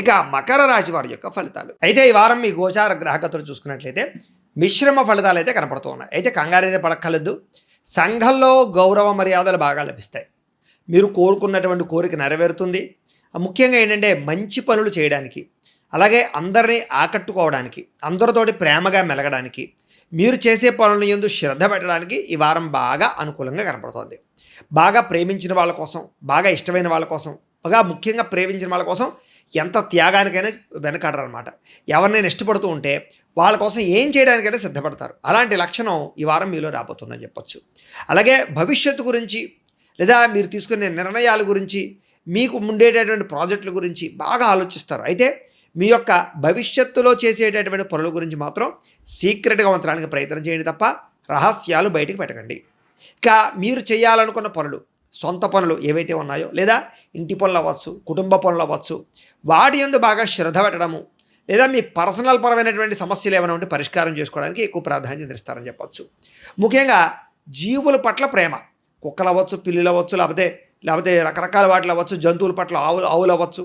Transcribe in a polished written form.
ఇక మకర రాశి వారి యొక్క ఫలితాలు అయితే ఈ వారం మీ గోచార గ్రహగతులు చూసుకున్నట్లయితే మిశ్రమ ఫలితాలు అయితే కనపడుతూ ఉన్నాయి. అయితే కంగారైతే పడక్కర్లేదు. సంఘంలో గౌరవ మర్యాదలు బాగా లభిస్తాయి. మీరు కోరుకున్నటువంటి కోరిక నెరవేరుతుంది. ముఖ్యంగా ఏంటంటే మంచి పనులు చేయడానికి, అలాగే అందరినీ ఆకట్టుకోవడానికి, అందరితోటి ప్రేమగా మెలగడానికి, మీరు చేసే పనుల యందు శ్రద్ధ పెట్టడానికి ఈ వారం బాగా అనుకూలంగా కనపడుతోంది. బాగా ప్రేమించిన వాళ్ళ కోసం, బాగా ఇష్టమైన వాళ్ళ కోసం, బాగా ముఖ్యంగా ప్రేమించిన వాళ్ళ కోసం ఎంత త్యాగానికైనా వెనకాడరనమాట. ఎవరినైనా ఇష్టపడుతూ ఉంటే వాళ్ళ కోసం ఏం చేయడానికైనా సిద్ధపడతారు. అలాంటి లక్షణం ఈ వారం మీలో రాబోతుందని చెప్పొచ్చు. అలాగే భవిష్యత్తు గురించి లేదా మీరు తీసుకునే నిర్ణయాల గురించి, మీకు ఉండేటటువంటి ప్రాజెక్టుల గురించి బాగా ఆలోచిస్తారు. అయితే మీ యొక్క భవిష్యత్తులో చేసేటటువంటి పనుల గురించి మాత్రం సీక్రెట్గా ఉంచడానికి ప్రయత్నం చేయండి తప్ప రహస్యాలు బయటకు పెట్టకండి. ఇక మీరు చేయాలనుకున్న పనులు, సొంత పనులు ఏవైతే ఉన్నాయో లేదా ఇంటి పనులు అవ్వచ్చు, కుటుంబ పనులు అవ్వచ్చు, వాటి యందు బాగా శ్రద్ధ పెట్టడము, లేదా మీ పర్సనల్ పరమైనటువంటి సమస్యలు ఏమైనా ఉంటే పరిష్కారం చేసుకోవడానికి ఎక్కువ ప్రాధాన్యత ఇస్తారని చెప్పచ్చు. ముఖ్యంగా జీవుల పట్ల ప్రేమ, కుక్కలు అవ్వచ్చు, పిల్లులు అవ్వచ్చు, లేకపోతే రకరకాల వాటిలు అవ్వచ్చు, జంతువుల పట్ల ఆవులు అవ్వచ్చు,